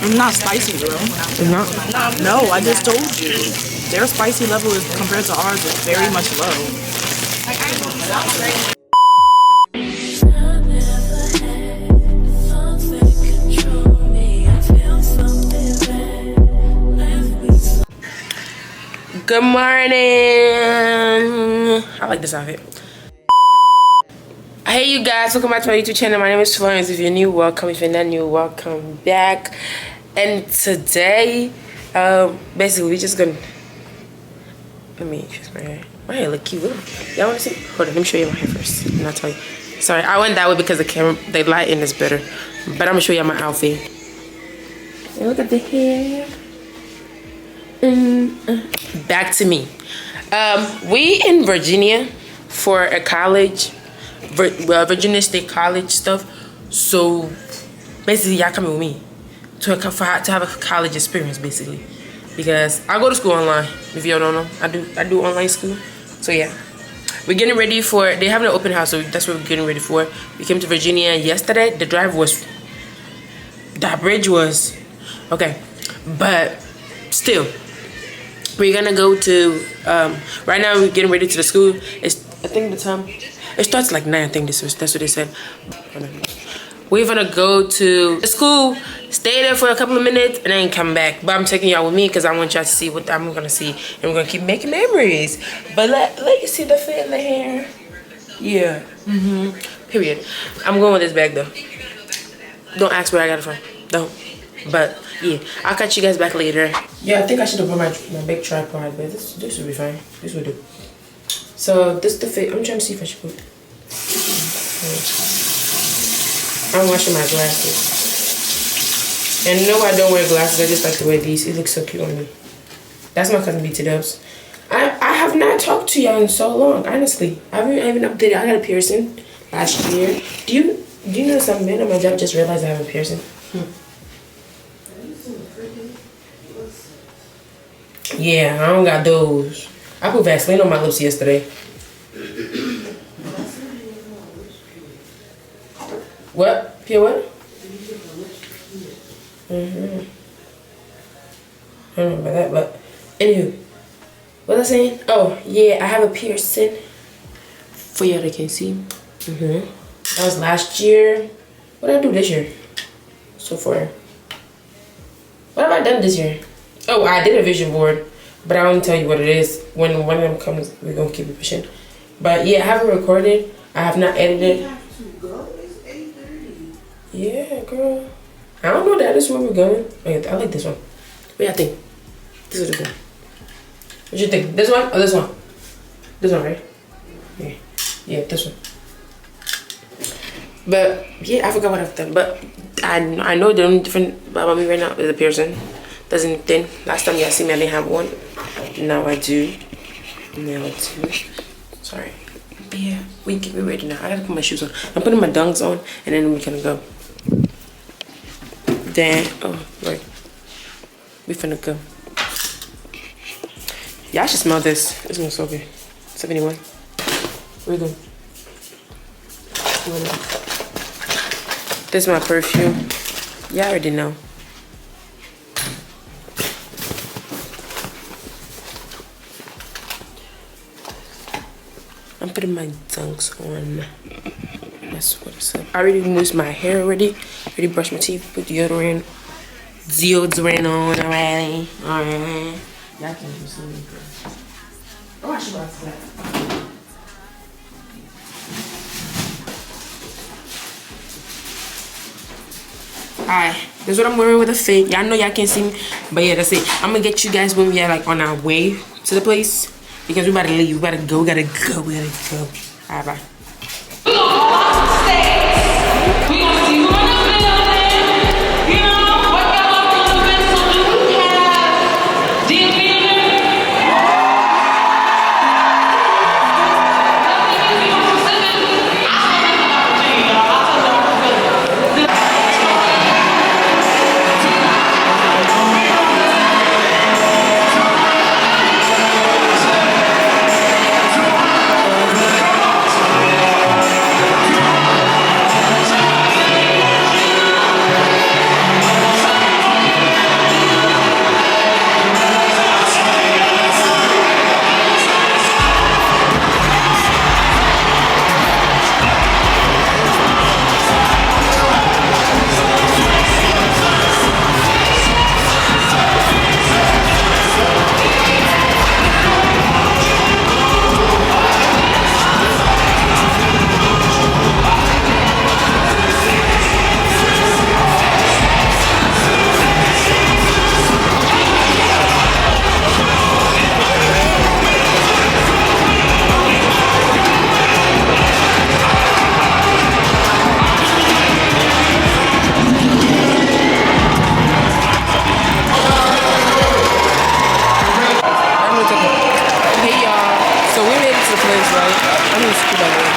It's not spicy, bro. It's not? No, I just told you. Their spicy level is compared to ours is very much low. Good morning. I like this outfit. Hey you guys, welcome back to my YouTube channel. My name is Florence. If you're new, welcome. If you're not new, welcome back. And today, basically we're just gonna let me fix my hair. My hair look cute. Y'all wanna see? Hold on, let me show you my hair first. And I'll tell you. Sorry, I went that way because the camera, the lighting is better. But I'm gonna show you my outfit. And look at the hair. Back to me. We in Virginia for a college, Virginia State College stuff. So basically, y'all coming with me to have a college experience, basically, because I go to school online. If y'all don't know, I do online school. So yeah, we're getting ready for. They have an open house, so that's what we're getting ready for. We came to Virginia yesterday. The drive was, that bridge was okay, but still. We're gonna go to right now we're getting ready to the school. It's I think the time it starts like 9. I think that's what they said. We're gonna go to the school, stay there for a couple of minutes, and then come back. But I'm taking y'all with me because I want y'all to see what I'm gonna see, and we're gonna keep making memories. But let you see the fit in the hair. Yeah. Period. I'm going with this bag though. Don't ask where I got it from. Don't. But yeah, I'll catch you guys back later. Yeah, I think I should have brought my big tripod, but this will be fine. This will do. So this the fit. I'm trying to see if I should put. I'm washing my glasses. And no, I don't wear glasses. I just like to wear these. It looks so cute on me. That's my cousin BT Dubs. I have not talked to y'all in so long. Honestly, I haven't updated. I got a piercing last year. Do you know some men at my job just realized I have a piercing? Yeah, I don't got those. I put Vaseline on my lips yesterday. What? Pure what? I don't know about that, but anywho. What was I saying? Oh, yeah, I have a piercing. For y'all that can't see. That was last year. What did I do this year? So far. What have I done this year? Oh, I did a vision board, but I won't tell you what it is. When one of them comes, we're gonna keep it pushing. But yeah, I haven't recorded. I have not edited. Yeah, girl. I don't know that is where we're going. Wait, I like this one. What do you think? This is a good one. What you think? This one or this one? This one, right? Yeah. Yeah, this one. But yeah, I forgot what I've done. But I know the only different about me right now is a piercing. Doesn't thin. Last time y'all see me, I didn't have one. Now I do. Now I do. Sorry. But yeah, we're ready now. I gotta put my shoes on. I'm putting my dunks on, and then we're gonna go. Then, oh, right. We finna go. Y'all should smell this. It smells so good. 71. We're good. This is my perfume. Y'all already know. I'm putting my dunks on. That's what it's up. I already moistened my hair already. Already brushed my teeth, put deodorant on already. Alright. Y'all can do something. Oh, I should watch that. Alright, this is what I'm wearing with a fit. Y'all know y'all can't see me, but yeah, that's it. I'm gonna get you guys when we are like on our way to the place. Because we about to leave, we gotta go. Alright, bye. We gonna see who in the building. You know, what y'all up in the building? So do we have DB? was cute by the way.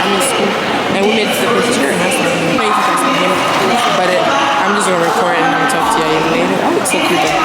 I'm in school. And we made the picture and that's like, but I'm just gonna record it and I'm gonna talk to you later. I look so cute though.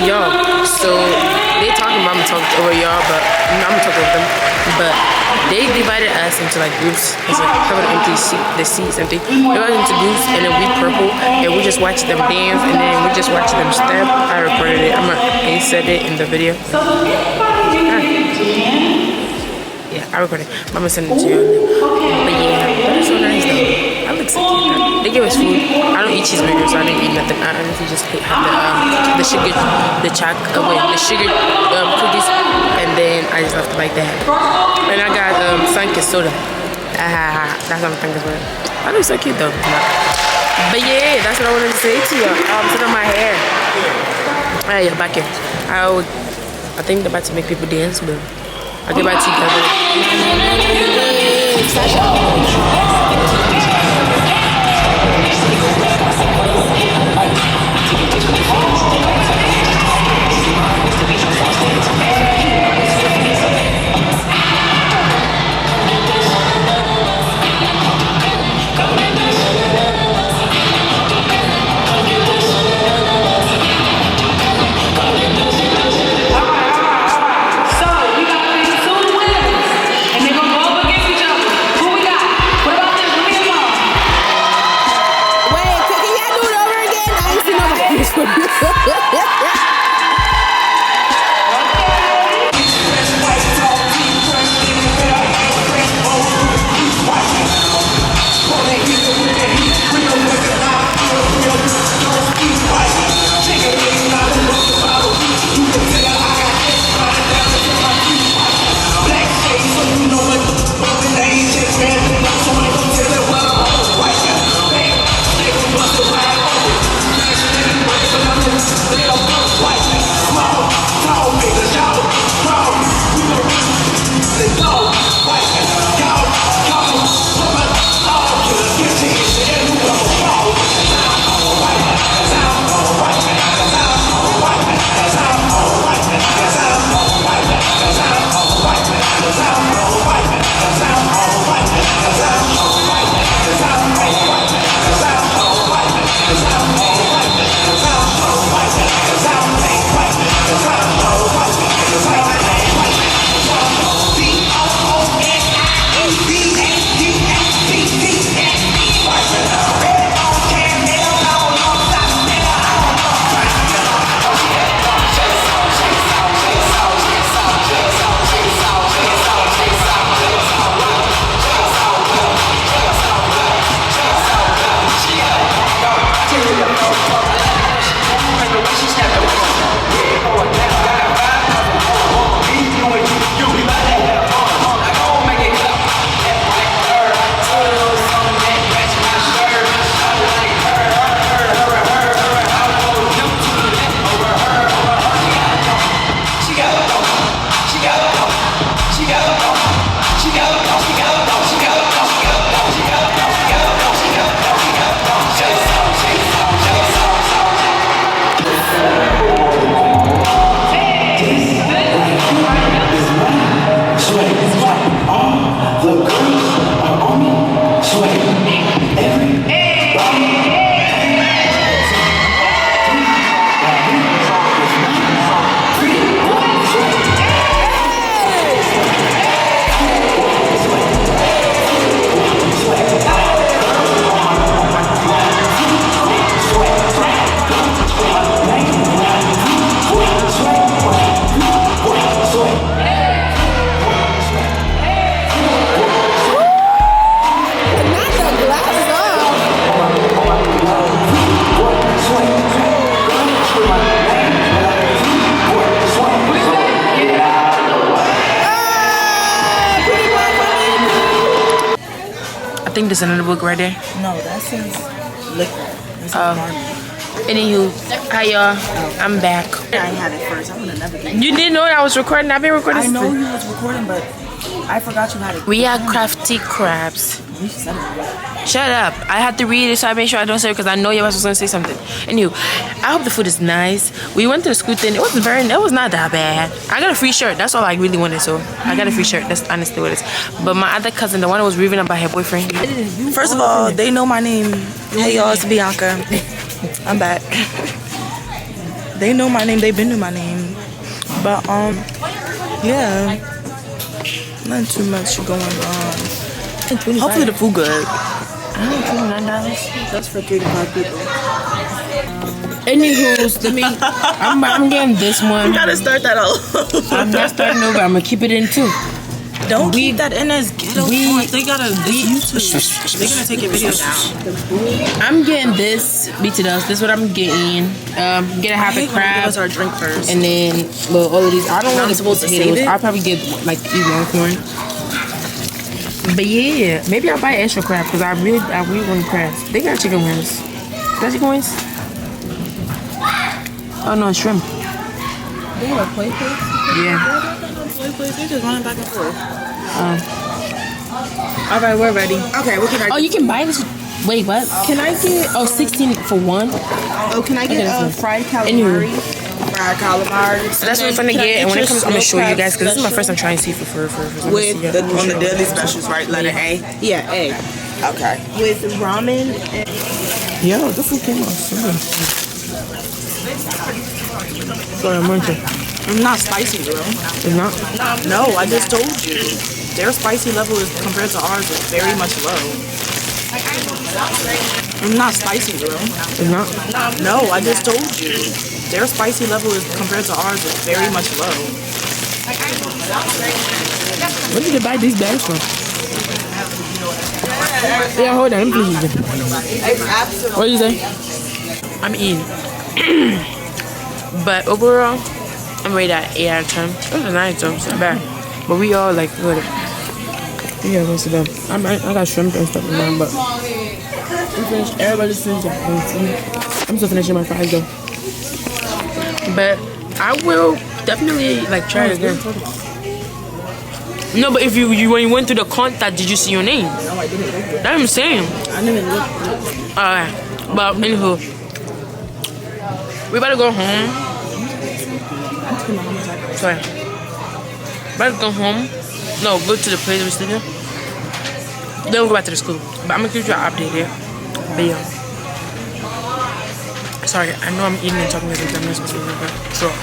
Y'all, so they talking about me talking over y'all, but I'm gonna talk over them. But they divided us into like groups. It's like covered empty the seats empty. They divided into groups, and then we purple, and we just watched them dance, and then we just watched them step. I recorded it. They said it in the video. Yeah, I recorded it. I'm gonna send it to you. But yeah, that is so nice though. I look so cute. They gave us food. I don't eat cheeseburgers, so I didn't eat nothing. I honestly just have the sugar, the sugar cookies, and then I just left it like that. And I got Sunken soda. That's what I'm thinking about. I look so cute though. But yeah, that's what I wanted to say to you. Sit on my hair. Hey, back here. I think they're about to make people dance, but I'll get back to you think there's another book right there. No, that says liquor. Anywho, hi y'all. I'm back. I had it first. I would have never been. You didn't know I was recording? I've been recording. I know you was recording, but I forgot you had it. We had crafty crabs. You said it. Shut up. I had to read it so I made sure I don't say it because I know you was going to say something. Anywho, I hope the food is nice. We went to the school thing. It was not that bad. I got a free shirt. That's all I really wanted, so I got a free shirt. That's honestly what it is. But my other cousin, the one that was raving about her boyfriend. First of all, they know my name. Hey y'all, it's Bianca. I'm back. They know my name. They've been to my name. But yeah, not too much going on. Hopefully the food good. $29. That's for 3 to 5 people. Anywho, I'm getting this one. You gotta start that all. I'm not starting over. I'm gonna keep it in too. Don't keep that in as ghetto. They gotta YouTube. They're gonna take your video down. I'm getting this beat dust. This is what I'm getting. Get a half a crab. Give us our drink first. And then all of these. I don't want to supposed to potatoes. save it? I'll probably get like these Longhorn. But yeah, maybe I'll buy extra crab because I really want crabs. They got chicken wings. Got chicken wings? Oh no, shrimp. They have a play place? Yeah. Play place. They're just running back and forth. All right, we're ready. Okay, what can I? Oh, you can buy this. Wait, what? Can I get? 16 for one. Oh, can I get fried calamari? Fried calamari. So that's what I'm gonna get, and when it comes, I'm gonna show you guys because this is my first time trying seafood for with on the daily specials, right? Letter A. Yeah, A. Okay. With ramen. Yo, this food came out so good. Sorry, I'm munching. It's not spicy, girl. It's not? No, I just told you. Their spicy level is compared to ours is very much low. It's not spicy, girl. It's not? No, I just told you. Their spicy level is compared to ours is very much low. Where did you buy these bags from? Yeah, hold on. Let me please. What did you say? I'm eating. But overall, I'm rated at 8 out of 10. It was nice though, it's not bad. But we all like good. Yeah, go sit down. I got shrimp and stuff in mine, but we finished. Everybody's finished. I'm still finishing my fries though. But I will definitely like try it again. No, but if you when you went to the contact, did you see your name? No, I didn't look good. That's what I'm saying. I didn't look. Alright, but anywho, we better go home. Sorry. Better go home. No, go to the place we sleep in. Then we'll go back to the school. But I'm gonna keep you updated. But yeah. Sorry, I know I'm eating and talking at the same time. I'm not supposed to do that, but sure.